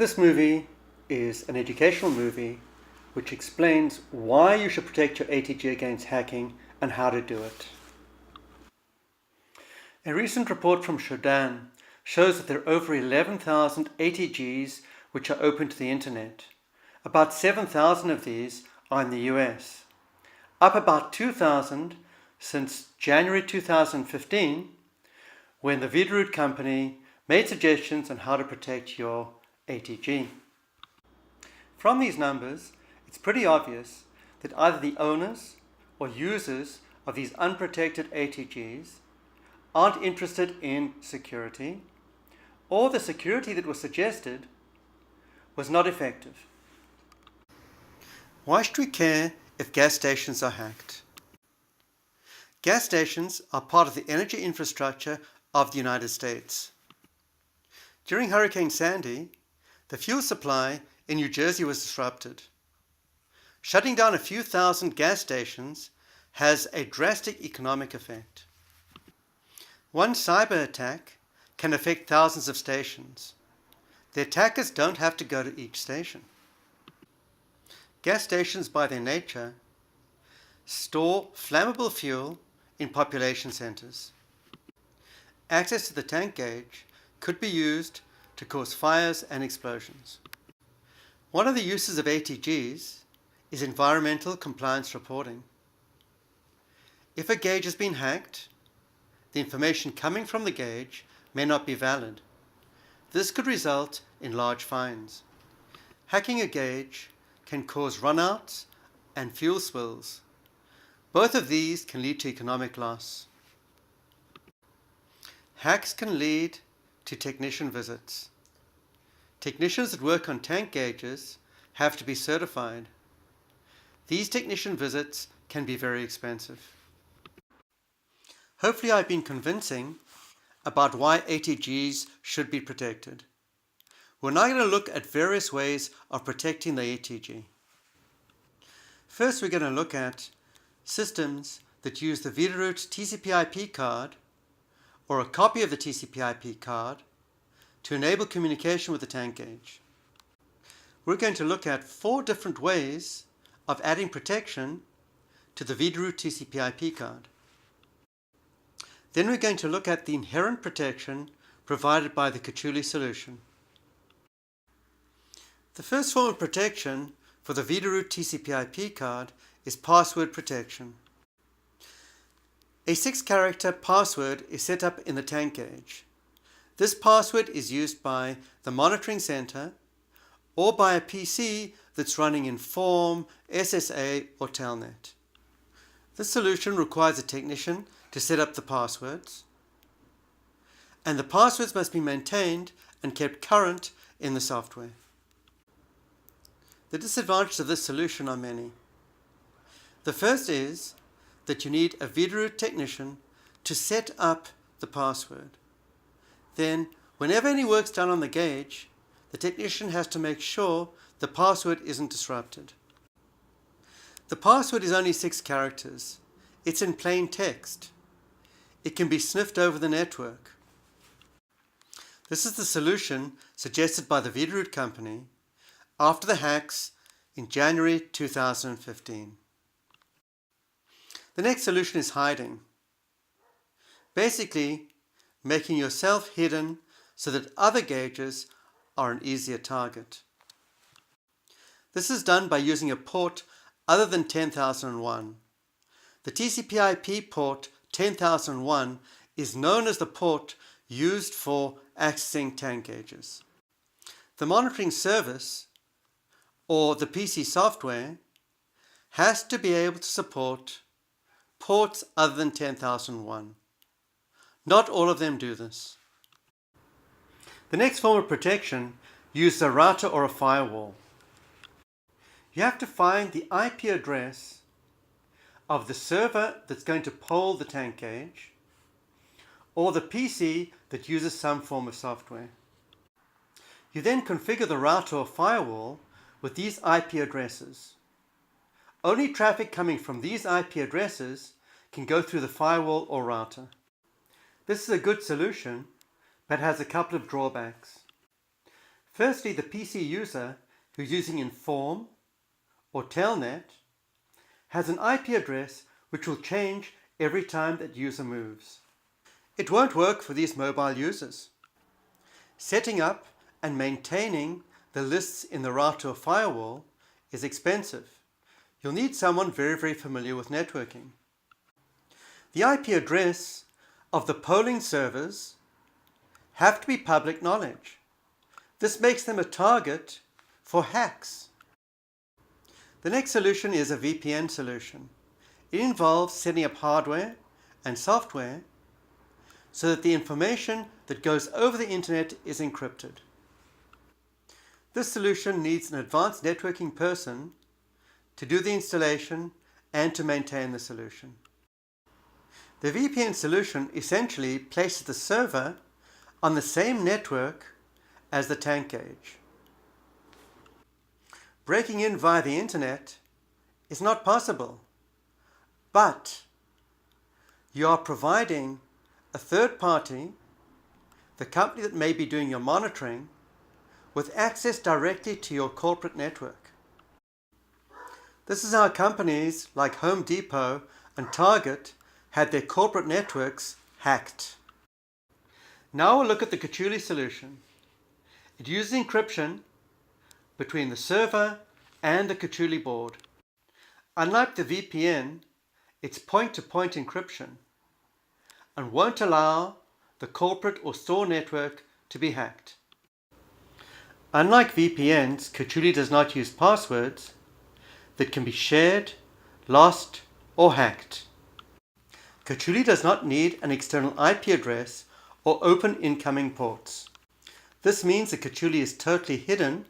This movie is an educational movie which explains why you should protect your ATG against hacking and how to do it. A recent report from Shodan shows that there are over 11,000 ATGs which are open to the internet. About 7,000 of these are in the US, up about 2,000 since January 2015, when the Videroot company made suggestions on how to protect your ATG. From these numbers, it's pretty obvious that either the owners or users of these unprotected ATGs aren't interested in security, or the security that was suggested was not effective. Why should we care if gas stations are hacked? Gas stations are part of the energy infrastructure of the United States. During Hurricane Sandy, the fuel supply in New Jersey was disrupted. Shutting down a few thousand gas stations has a drastic economic effect. One cyber attack can affect thousands of stations. The attackers don't have to go to each station. Gas stations, by their nature, store flammable fuel in population centers. Access to the tank gauge could be used to cause fires and explosions. One of the uses of ATGs is environmental compliance reporting. If a gauge has been hacked, the information coming from the gauge may not be valid. This could result in large fines. Hacking a gauge can cause runouts and fuel spills. Both of these can lead to economic loss. Hacks can lead to technician visits. Technicians that work on tank gauges have to be certified. These technician visits can be very expensive. Hopefully I've been convincing about why ATGs should be protected. We're now going to look at various ways of protecting the ATG. First, we're going to look at systems that use the Videroot TCP/IP card or a copy of the TCP/IP card to enable communication with the tank gauge. We're going to look at 4 different ways of adding protection to the Videroot TCP/IP card. Then we're going to look at the inherent protection provided by the Kachoolie solution. The first form of protection for the Videroot TCP/IP card is password protection. A 6-character password is set up in the tank gauge. This password is used by the monitoring center or by a PC that's running in Form, SSA, or Telnet. This solution requires a technician to set up the passwords, and the passwords must be maintained and kept current in the software. The disadvantages of this solution are many. The first is that you need a Videroot technician to set up the password. Then, whenever any work's done on the gauge, the technician has to make sure the password isn't disrupted. The password is only 6 characters. It's in plain text. It can be sniffed over the network. This is the solution suggested by the Videroot company after the hacks in January 2015. The next solution is hiding. Basically, making yourself hidden so that other gauges are an easier target. This is done by using a port other than 10,001. The TCP/IP port 10,001 is known as the port used for accessing tank gauges. The monitoring service, or the PC software, has to be able to support ports other than 10,001. Not all of them do this. The next form of protection uses a router or a firewall. You have to find the IP address of the server that's going to poll the tank gauge, or the PC that uses some form of software. You then configure the router or firewall with these IP addresses. Only traffic coming from these IP addresses can go through the firewall or router. This is a good solution, but has a couple of drawbacks. Firstly, the PC user who's using Inform or Telnet has an IP address which will change every time that user moves. It won't work for these mobile users. Setting up and maintaining the lists in the router or firewall is expensive. You'll need someone very familiar with networking. The IP address of the polling servers have to be public knowledge. This makes them a target for hacks. The next solution is a VPN solution. It involves setting up hardware and software so that the information that goes over the internet is encrypted. This solution needs an advanced networking person to do the installation and to maintain the solution. The VPN solution essentially places the server on the same network as the tank gauge. Breaking in via the internet is not possible, but you are providing a third party, the company that may be doing your monitoring, with access directly to your corporate network. This is how companies like Home Depot and Target had their corporate networks hacked. Now we'll look at the Kachoolie solution. It uses encryption between the server and the Kachoolie board. Unlike the VPN, it's point-to-point encryption and won't allow the corporate or store network to be hacked. Unlike VPNs, Kachoolie does not use passwords that can be shared, lost, or hacked. Kachoolie does not need an external IP address or open incoming ports. This means that Kachoolie is totally hidden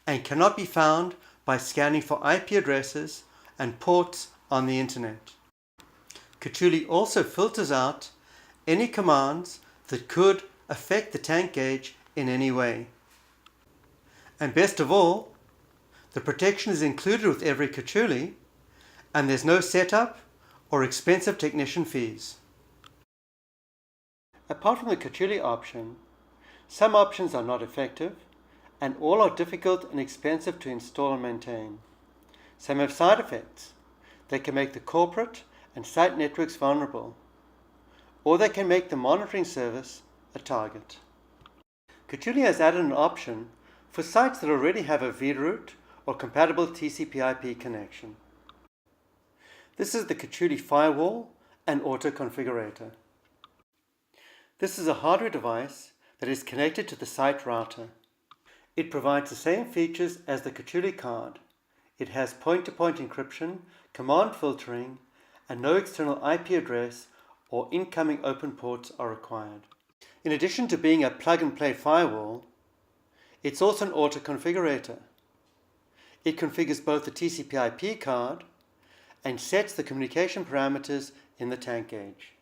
and cannot be found by scanning for IP addresses and ports on the internet. Kachoolie also filters out any commands that could affect the tank gauge in any way. And best of all, the protection is included with every Kachoolie, and there's no setup or expensive technician fees. Apart from the Kachoolie option, some options are not effective, and all are difficult and expensive to install and maintain. Some have side effects. They can make the corporate and site networks vulnerable, or they can make the monitoring service a target. Kachoolie has added an option for sites that already have a vRoot or compatible TCP/IP connection. This is the Kachoolie Firewall and Auto Configurator. This is a hardware device that is connected to the site router. It provides the same features as the Kachoolie card. It has point-to-point encryption, command filtering, and no external IP address or incoming open ports are required. In addition to being a plug-and-play firewall, it's also an auto configurator. It configures both the TCP/IP card and sets the communication parameters in the tank gauge.